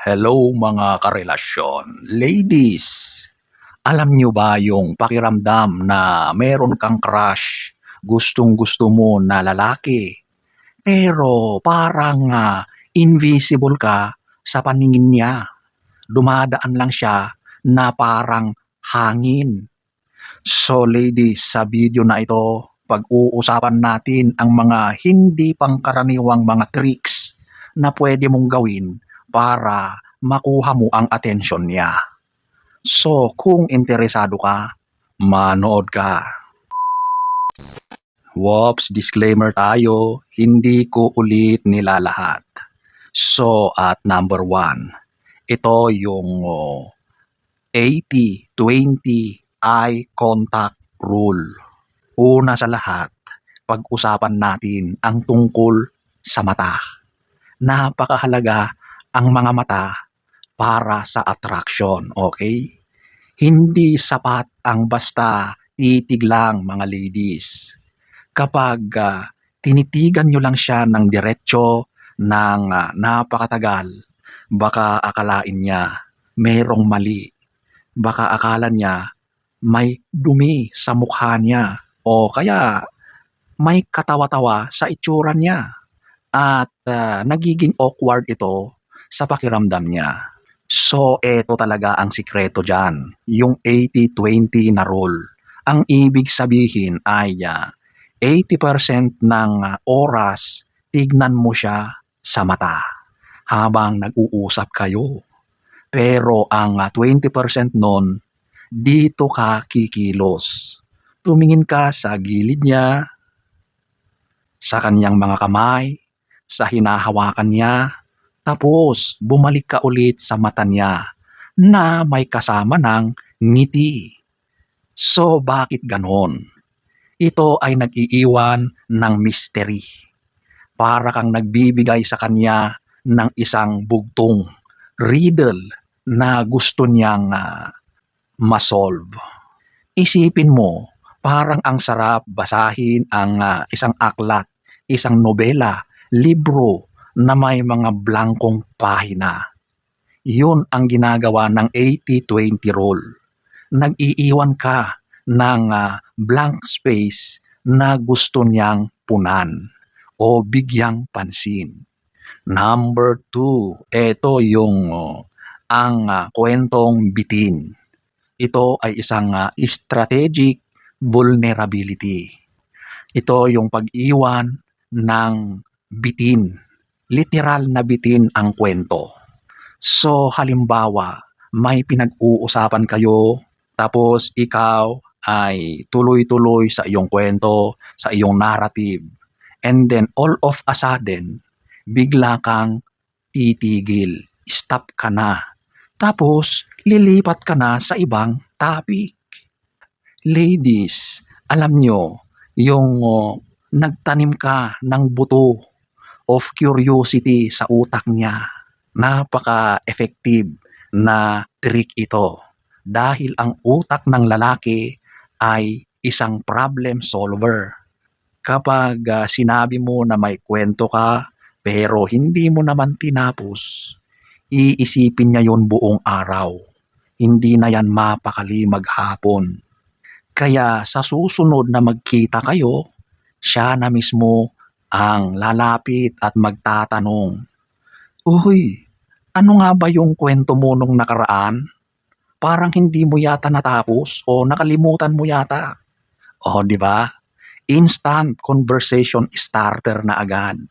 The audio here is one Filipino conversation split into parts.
Hello mga karelasyon. Ladies, alam nyo ba yung pakiramdam na meron kang crush, gustong-gusto mo na lalaki, pero parang invisible ka sa paningin niya. Dumadaan lang siya na parang hangin. So ladies, sa video na ito, pag-uusapan natin ang mga hindi pangkaraniwang mga tricks na pwede mong gawin para makuha mo ang atensyon niya. So, kung interesado ka, manood ka. Whoops, disclaimer tayo, hindi ko ulit nilalahat. So, at number 1, ito yung 80-20 eye contact rule. Una sa lahat, pag-usapan natin ang tungkol sa mata. Napakahalaga ang mga mata para sa attraction, okay? Hindi sapat ang basta titig lang, mga ladies. Kapag tinitigan nyo lang siya ng diretsyo ng napakatagal, baka akalain niya merong mali. Baka akala niya may dumi sa mukha niya o kaya may katawa-tawa sa itsura niya at nagiging awkward ito sa pakiramdam niya. So, eto talaga ang sikreto dyan, yung 80-20 na rule. Ang ibig sabihin ay 80% ng oras, tignan mo siya sa mata habang nag-uusap kayo. Pero ang 20% nun, dito ka kikilos. Tumingin ka sa gilid niya, sa kanyang mga kamay, sa hinahawakan niya, tapos bumalik ka ulit sa mata niya na may kasama ng ngiti. So bakit ganon? Ito ay nag-iiwan ng mystery. Para kang nagbibigay sa kanya ng isang bugtong riddle na gusto niyang masolve. Isipin mo, parang ang sarap basahin ang isang aklat, isang nobela, libro na may mga blankong pahina. Yun ang ginagawa ng 80-20 rule. Nag-iiwan ka ng blank space na gusto niyang punan o bigyang pansin. Number 2, ito yung ang kwentong bitin. Ito ay isang strategic vulnerability. Ito yung pag-iwan ng bitin. Literal na bitin ang kwento. So, halimbawa, may pinag-uusapan kayo, tapos ikaw ay tuloy-tuloy sa iyong kwento, sa iyong narrative. And then, all of a sudden, bigla kang titigil. Stop ka na. Tapos, lilipat ka na sa ibang topic. Ladies, alam nyo, yung nagtanim ka ng buto of curiosity sa utak niya. Napaka-effective na trick ito. Dahil ang utak ng lalaki ay isang problem solver. Kapag sinabi mo na may kwento ka, pero hindi mo naman tinapos, iisipin niya yon buong araw. Hindi na yan mapakali maghapon. Kaya sa susunod na magkita kayo, siya na mismo ang lalapit at magtatanong, "Uy, ano nga ba yung kwento mo nung nakaraan? Parang hindi mo yata natapos o nakalimutan mo yata." O, di ba? Instant conversation starter na agad.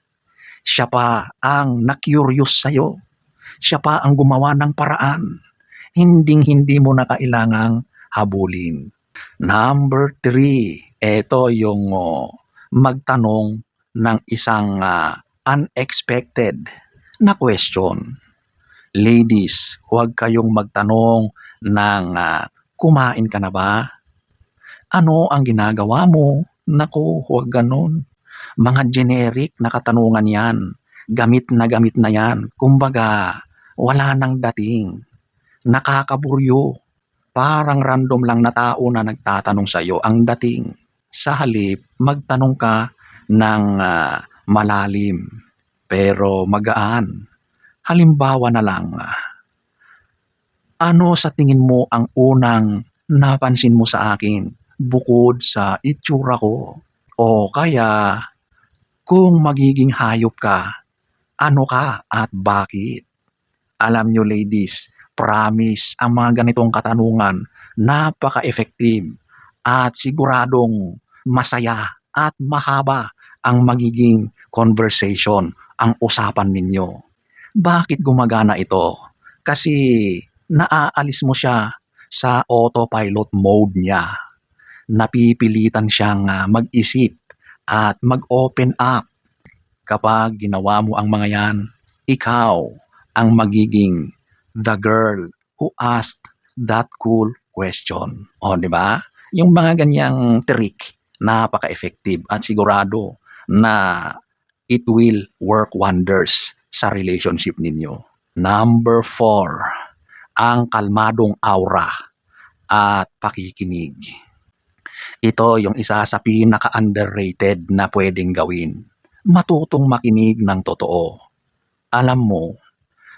Siya pa ang na-curious sa'yo. Siya pa ang gumawa ng paraan. Hinding-hindi mo na kailangang habulin. Number 3, ito yung magtanong ng isang unexpected na question. Ladies, huwag kayong magtanong ng kumain ka na ba? Ano ang ginagawa mo? Naku, huwag ganon. Mga generic na katanungan yan. Gamit na yan. Kumbaga, wala nang dating. Nakakaburyo. Parang random lang na tao na nagtatanong sa iyo ang dating. Sa halip, magtanong ka ng malalim pero magaan. Halimbawa na lang, Ano sa tingin mo ang unang napansin mo sa akin bukod sa itsura ko? O kaya kung magiging hayop ka, ano ka at bakit? Alam nyo ladies, promise ang mga ganitong katanungan napaka-effective at siguradong masaya at mahaba ang magiging conversation, ang usapan ninyo. Bakit gumagana ito? Kasi naaalis mo siya sa autopilot mode niya. Napipilitan siyang mag-isip at mag-open up. Kapag ginawa mo ang mga yan, ikaw ang magiging the girl who asked that cool question. O, di ba? Yung mga ganyang trick, napaka-effective at sigurado na it will work wonders sa relationship ninyo. Number 4, ang kalmadong aura at pakikinig. Ito yung isa sa pinaka-underrated na pwedeng gawin. Matutong makinig ng totoo. Alam mo,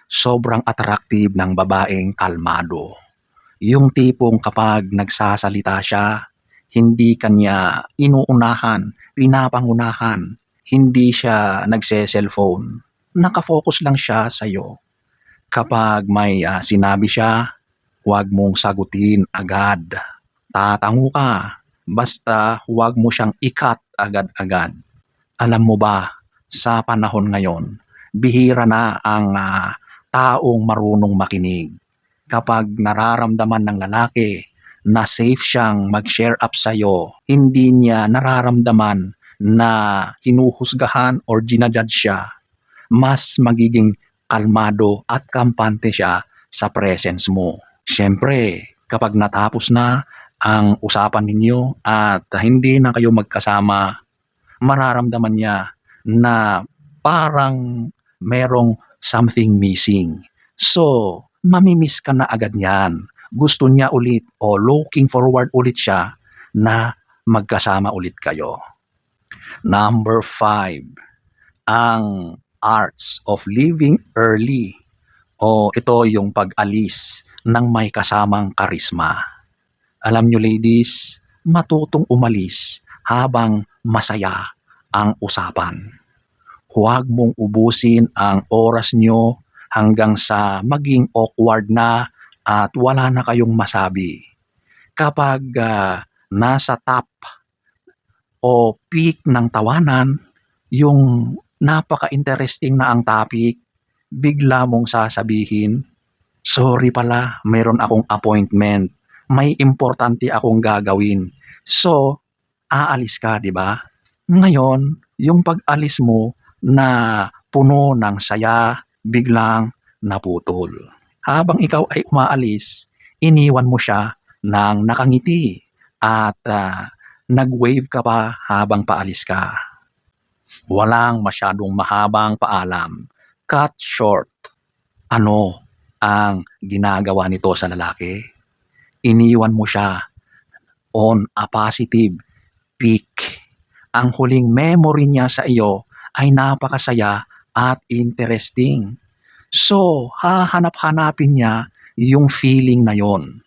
sobrang attractive ng babaeng kalmado. Yung tipong kapag nagsasalita siya, hindi kanya inuunahan, pinapangunahan, hindi siya nagse-cellphone. Nakafocus lang siya sa'yo. Kapag may sinabi siya, huwag mong sagutin agad. Tatango ka, basta huwag mo siyang ikat agad-agad. Alam mo ba, sa panahon ngayon, bihira na ang taong marunong makinig. Kapag nararamdaman ng lalaki na safe siyang mag-share up sa'yo, hindi niya nararamdaman na hinuhusgahan or ginajudge siya, mas magiging kalmado at kampante siya sa presence mo. Siyempre, kapag natapos na ang usapan ninyo at hindi na kayo magkasama, mararamdaman niya na parang merong something missing. So, mamimiss ka na agad niyan. Gusto niya ulit o looking forward ulit siya na magkasama ulit kayo. Number 5, ang arts of living early. O ito yung pag-alis ng may kasamang karisma. Alam nyo ladies, matutong umalis habang masaya ang usapan. Huwag mong ubusin ang oras nyo hanggang sa maging awkward na at wala na kayong masabi. Kapag nasa top o peak ng tawanan, yung napaka-interesting na ang topic, bigla mong sasabihin, sorry pala, meron akong appointment. May importante akong gagawin. So, aalis ka, di ba? Ngayon, yung pag-alis mo na puno ng saya, biglang naputol. Habang ikaw ay umaalis, iniwan mo siya ng nakangiti at nag-wave ka pa habang paalis ka. Walang masyadong mahabang paalam. Cut short. Ano ang ginagawa nito sa lalaki? Iniwan mo siya on a positive peak. Ang huling memory niya sa iyo ay napakasaya at interesting. So, hahanap-hanapin niya yung feeling na yon.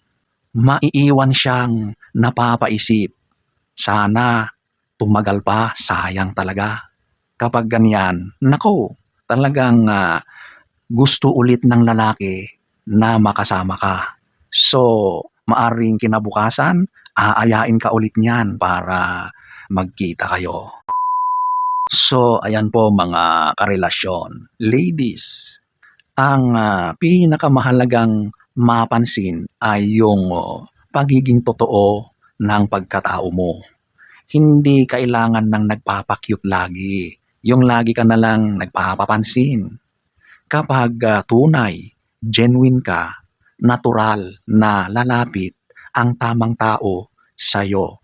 Maiiwan siyang napapaisip. Sana tumagal pa, sayang talaga. Kapag ganyan, nako, talagang gusto ulit ng lalaki na makasama ka. So, maaring kinabukasan, aayain ka ulit niyan para magkita kayo. So, ayan po mga karelasyon. Ladies, ang pinakamahalagang mapansin ay yung pagiging totoo ng pagkatao mo. Hindi kailangan ng nagpapakyut lagi. Yung lagi ka na lang nagpapapansin. Kapag tunay, genuine ka, natural na lalapit ang tamang tao sa'yo.